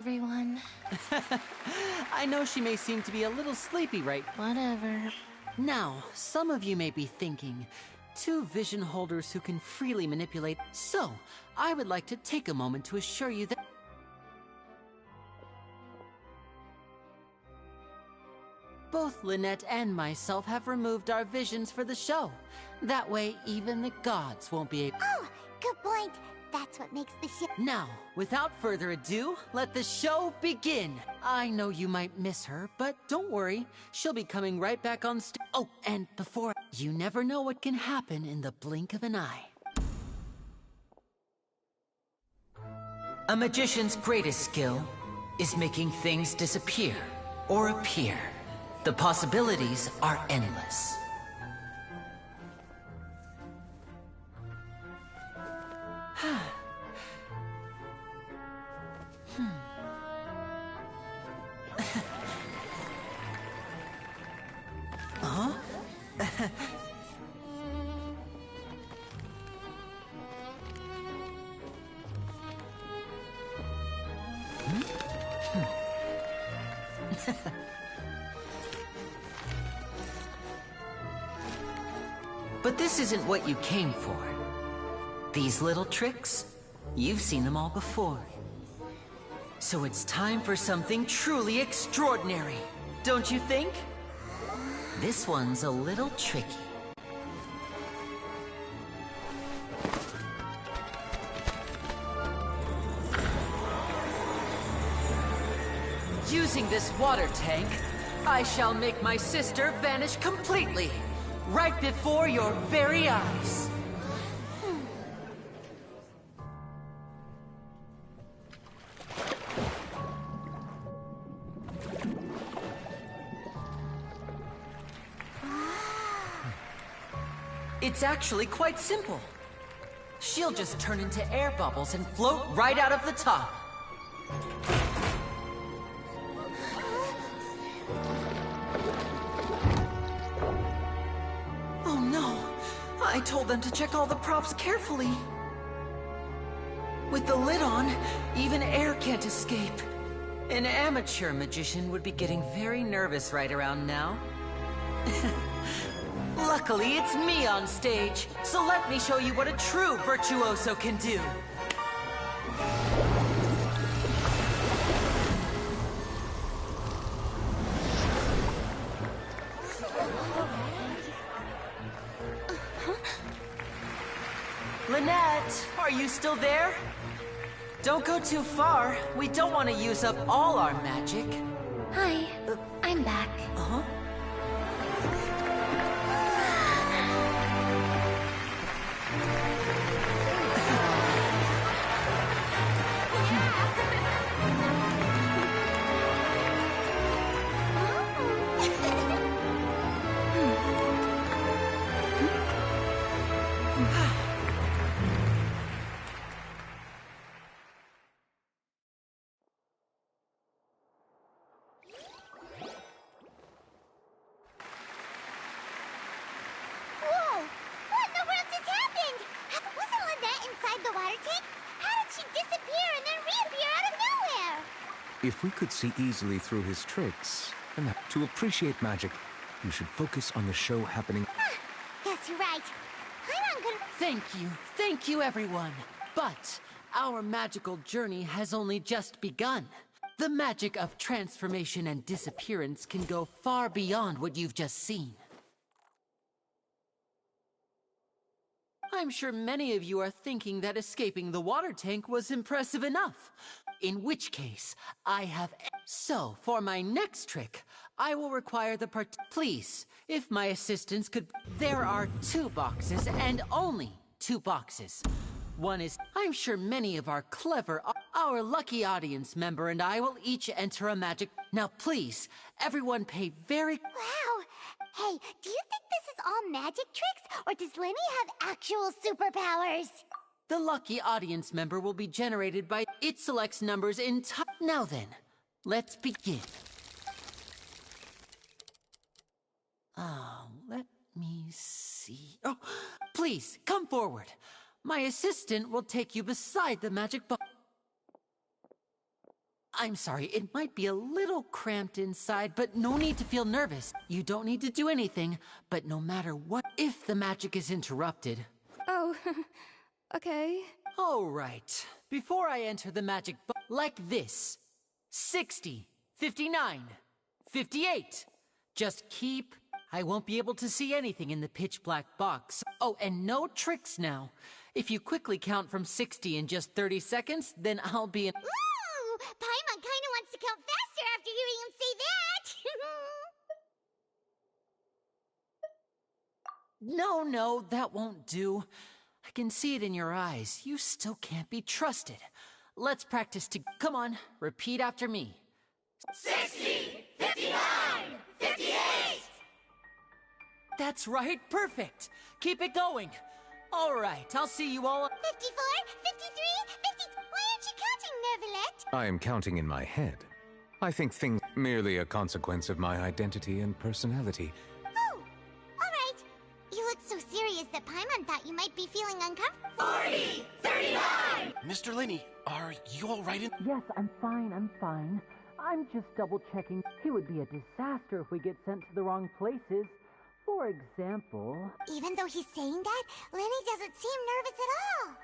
Everyone. I know she may seem to be a little sleepy Whatever. now. Some of you may be thinking, two vision holders who can freely manipulate. So, I would like to take a moment to assure you that both Lynette and myself have removed our visions for the show. That way, even the gods won't be able. Oh, good point. That's what makes the show. Now, without further ado, let the show begin. I know you might miss her, but don't worry. She'll be coming right back on stage. Oh, and before, you never know what can happen in the blink of an eye. A magician's greatest skill is making things disappear or appear. The possibilities are endless. Huh? But this isn't what you came for. These little tricks, you've seen them all before. So it's time for something truly extraordinary, don't you think? This one's a little tricky. Using this water tank, I shall make my sister vanish completely, right before your very eyes. It's actually quite simple. She'll just turn into air bubbles and float right out of the top. Oh no! I told them to check all the props carefully. With the lid on, even air can't escape. An amateur magician would be getting very nervous right around now. Luckily, it's me on stage, so let me show you what a true virtuoso can do. Lynette, are you still there? Don't go too far. We don't want to use up all our magic. Hi, I'm back. Uh-huh. Whoa! What in the world just happened? Wasn't Lynette inside the water tank? How did she disappear and then reappear out of nowhere? If we could see easily through his tricks, then to appreciate magic, you should focus on the show happening. Guess you're right. I'm not gonna... Thank you everyone. But our magical journey has only just begun. The magic of transformation and disappearance can go far beyond what you've just seen. I'm sure many of you are thinking that escaping the water tank was impressive enough. In which case, I have... So, for my next trick, I will require the Please, if my assistants could... There are 2 boxes, and only 2 boxes. One is... I'm sure many of our Our lucky audience member and I will each enter a magic... Now please, everyone pay very... Wow! Hey, do you think this is all magic tricks, or does Lenny have actual superpowers? The lucky audience member will be generated by... It selects numbers in time. Now then, let's begin. Let me see... Oh, please, come forward. My assistant will take you beside the magic box. I'm sorry, it might be a little cramped inside, but no need to feel nervous. You don't need to do anything, but no matter what, if the magic is interrupted. Oh, okay. All right. Before I enter the magic like this. 60, 59, 58. Just keep... I won't be able to see anything in the pitch black box. Oh, and no tricks now. If you quickly count from 60 in just 30 seconds, then I'll be in... Ooh! Paimon kinda wants to count faster after hearing him say that! No, that won't do. I can see it in your eyes. You still can't be trusted. Let's practice to... Come on, repeat after me. 60! 59! 58! That's right, perfect. Keep it going. All right, I'll see you all... 54, 53, 50... Why aren't you counting, Neuvillette? I am counting in my head. I think things merely a consequence of my identity and personality. Oh, all right. You look so serious that Paimon thought you might be feeling uncomfortable. 40! 39! Mr. Linney, are you all right in... Yes, I'm fine. I'm just double-checking. It would be a disaster if we get sent to the wrong places. For example... Even though he's saying that, Lenny doesn't seem nervous at all.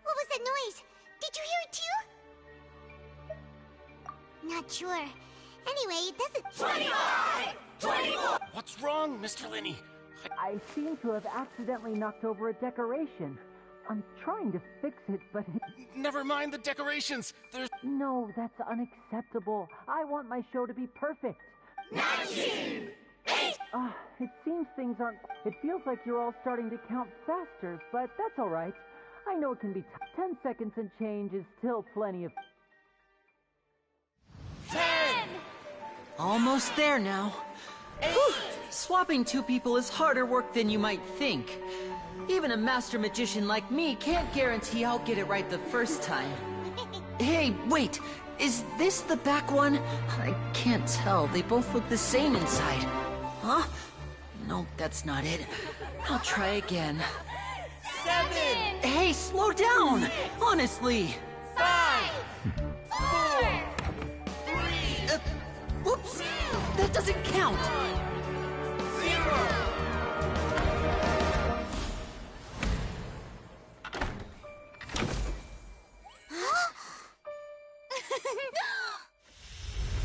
What was that noise? Did you hear it too? Not sure. Anyway, it doesn't... 25! 24! What's wrong, Mr. Linney? I seem to have accidentally knocked over a decoration. I'm trying to fix it, but Never mind the decorations. There's... No, that's unacceptable. I want my show to be perfect. 19! 8! It seems things aren't... It feels like you're all starting to count faster, but that's all right. I know it can be 10 seconds and change is still plenty of... 10! Almost there now. Whew. Swapping two people is harder work than you might think. Even a master magician like me can't guarantee I'll get it right the first time. Hey, wait! Is this the back one? I can't tell. They both look the same inside. Huh? No, that's not it. I'll try again. 7! Hey, slow down! Honestly! 5! 4! 3! Whoops! That doesn't count! 0!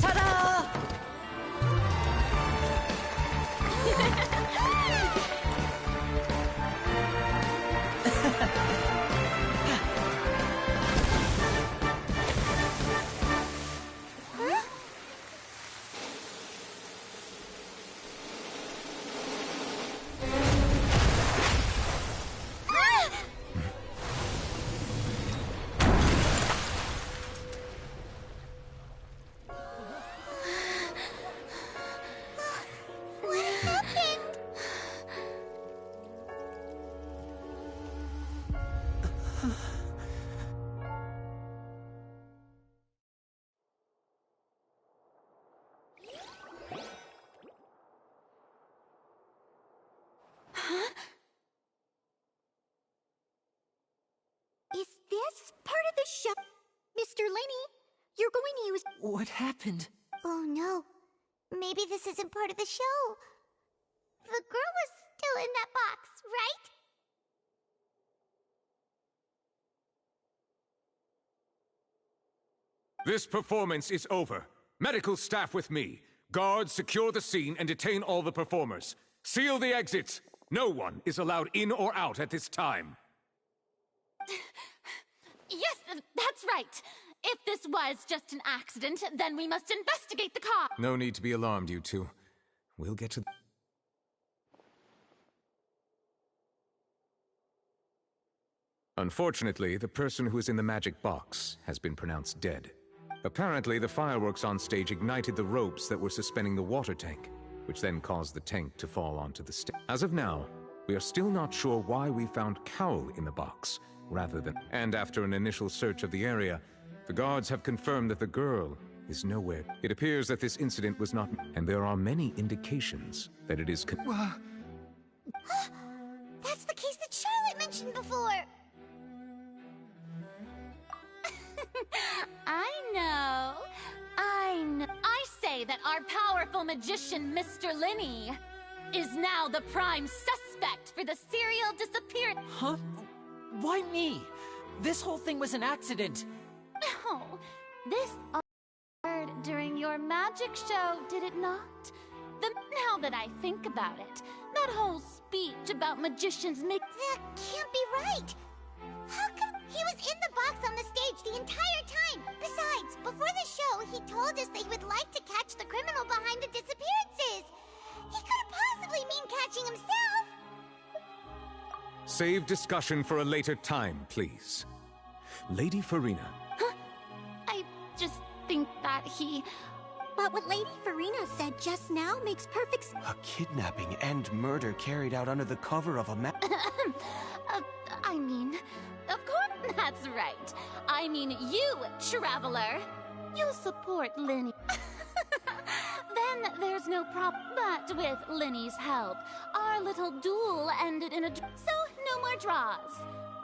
Ta-da! What happened? Is this part of the show? Mr. Linney, you're going to use... What happened? Oh no. Maybe this isn't part of the show. The girl was still in that box, right? This performance is over. Medical staff with me. Guards, secure the scene and detain all the performers. Seal the exits. No one is allowed in or out at this time. Yes, that's right. If this was just an accident, then we must investigate the cause. No need to be alarmed, you two. We'll get to... Unfortunately, the person who is in the magic box has been pronounced dead. Apparently, the fireworks on stage ignited the ropes that were suspending the water tank, which then caused the tank to fall onto the stage. As of now, we are still not sure why we found Cowl in the box, rather than... And after an initial search of the area, the guards have confirmed that the girl is nowhere. It appears that this incident was not... And there are many indications that it is... That's the case that Charlotte mentioned mentioned before. I know. I say that our powerful magician, Mr. Linny, is now the prime suspect for the serial disappearance. Huh? Why me? This whole thing was an accident. Oh, this occurred during your magic show, did it not? Now that I think about it, that whole speech about magicians make... That can't be right. How come he was in the box on the stage the entire time? Besides, before the show, he told us that he would like to catch the criminal behind the disappearances. He couldn't possibly mean catching himself. Save discussion for a later time, please. Lady Farina. Huh? I just think that he... But what Lady Farina said just now makes perfect sense. A kidnapping and murder carried out under the cover of a I mean, of course that's right. I mean you, Traveler. You'll support Linny. Then there's no problem. But with Linny's help, our little duel ended in a... So, no more draws.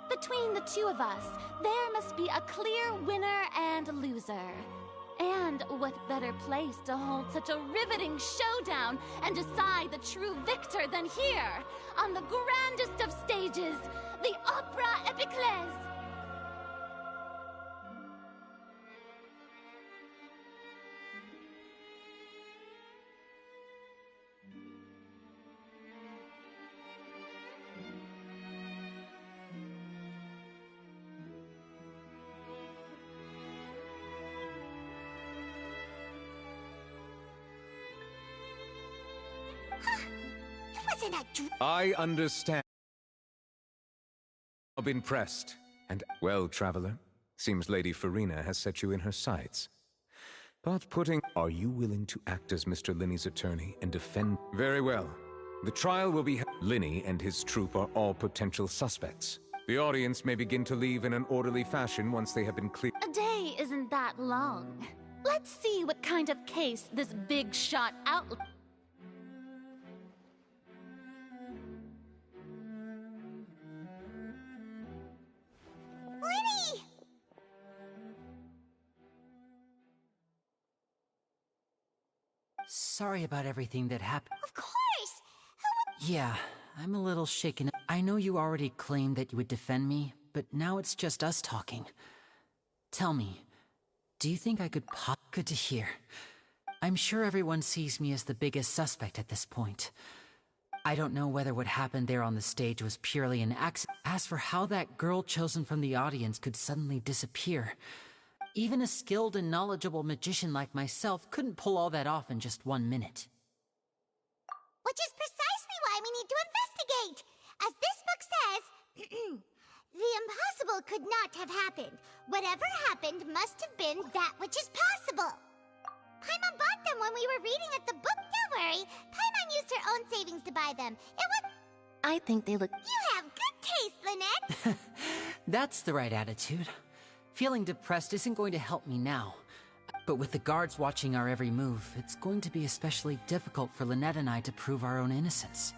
Between the two of us, there must be a clear winner and loser. And what better place to hold such a riveting showdown and decide the true victor than here, on the grandest of stages, the 𝒑𝒂𝒂𝒂. I understand. I've been pressed, and well, Traveler, seems Lady Farina has set you in her sights. But are you willing to act as Mr. Linny's attorney and defend? Very well. The trial will be Linny and his troop are all potential suspects. The audience may begin to leave in an orderly fashion once they have been cleared. A day isn't that long. Let's see what kind of case this big shot out... Linny! Sorry about everything that happened. Of course! Yeah, I'm a little shaken. I know you already claimed that you would defend me, but now it's just us talking. Tell me, do you think I could pop? Good to hear. I'm sure everyone sees me as the biggest suspect at this point. I don't know whether what happened there on the stage was purely an accident. As for how that girl chosen from the audience could suddenly disappear, even a skilled and knowledgeable magician like myself couldn't pull all that off in just 1 minute. Which is precisely why we need to investigate. As this book says, the impossible could not have happened. Whatever happened must have been that which is possible. Paimon bought them when we were reading at the book. Don't worry, Paimon used her own savings to buy them. It was... I think they look... You have good taste, Lynette! That's the right attitude. Feeling depressed isn't going to help me now. But with the guards watching our every move, it's going to be especially difficult for Lynette and I to prove our own innocence.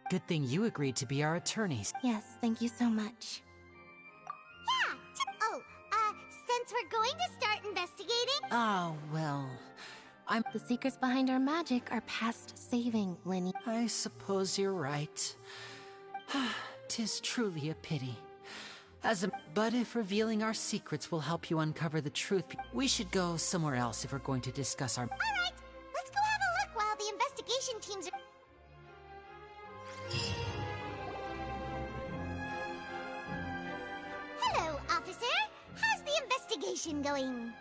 Good thing you agreed to be our attorneys. Yes, thank you so much. Yeah! Since we're going to start investigating... Oh, well... The secrets behind our magic are past saving, Linny. I suppose you're right. 'Tis truly a pity. But if revealing our secrets will help you uncover the truth, we should go somewhere else if we're going to discuss our... Alright, let's go have a look while the investigation teams are... Hello, officer. How's the investigation going?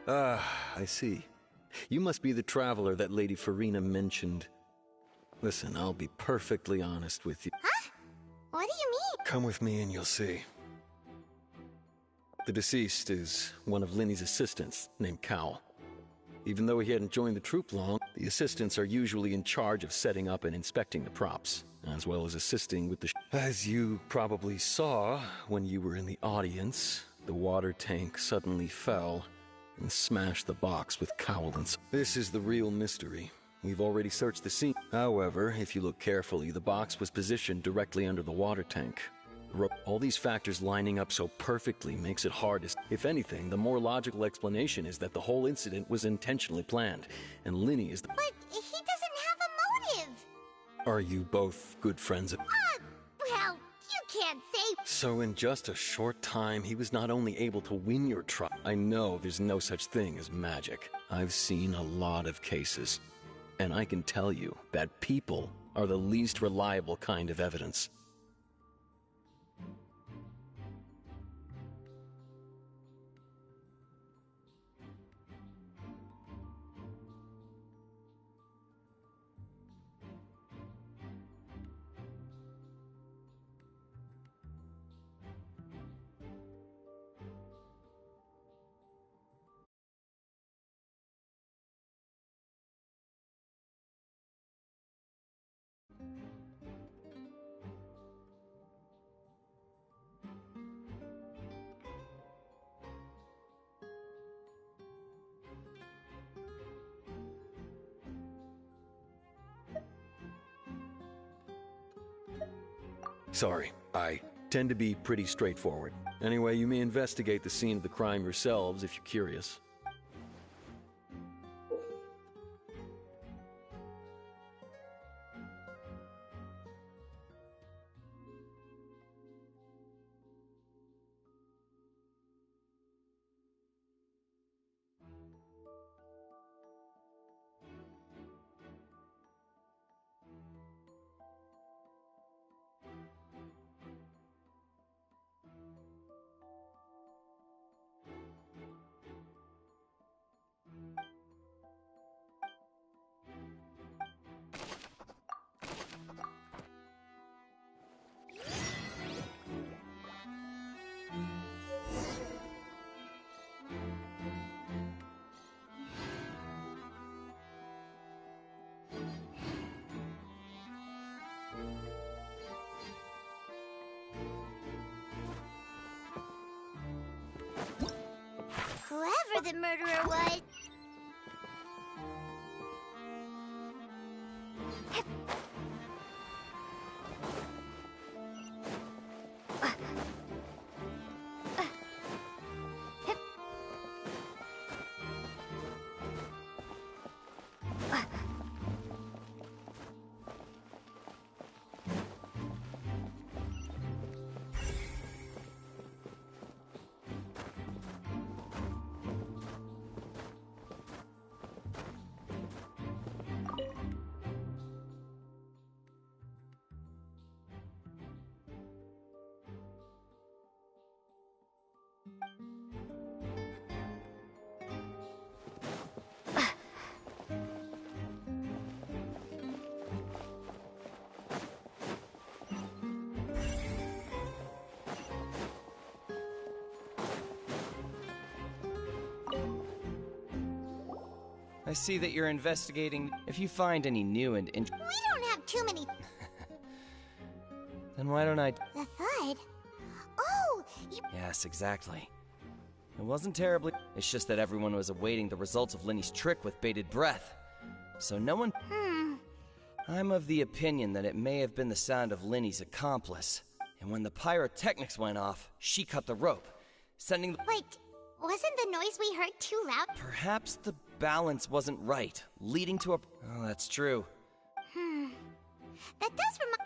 I see. You must be the traveler that Lady Farina mentioned. Listen, I'll be perfectly honest with you. Huh? What do you mean? Come with me and you'll see. The deceased is one of Linny's assistants, named Cal. Even though he hadn't joined the troupe long, the assistants are usually in charge of setting up and inspecting the props, as well as assisting with the As you probably saw when you were in the audience, the water tank suddenly fell and smashed the box with Cowl and This is the real mystery. We've already searched the scene. However, if you look carefully, the box was positioned directly under the water tank. All these factors lining up so perfectly makes it hard to... If anything, the more logical explanation is that the whole incident was intentionally planned, and Linny is the... But he doesn't have a motive! Are you both good friends? Well, you can't say... So in just a short time, he was not only able to win your trust... I know there's no such thing as magic. I've seen a lot of cases, and I can tell you that people are the least reliable kind of evidence. Sorry, I tend to be pretty straightforward. Anyway, you may investigate the scene of the crime yourselves if you're curious. Whoever the murderer was... I see that you're investigating. If you find any new and We don't have too many... Then why don't I... The thud? Oh, you... Yes, exactly. It wasn't terribly... It's just that everyone was awaiting the results of Linny's trick with bated breath. So no one... I'm of the opinion that it may have been the sound of Linny's accomplice. And when the pyrotechnics went off, she cut the rope, sending... Wait, wasn't the noise we heard too loud? Perhaps the balance wasn't right, leading to a... Oh, that's true. That does remind...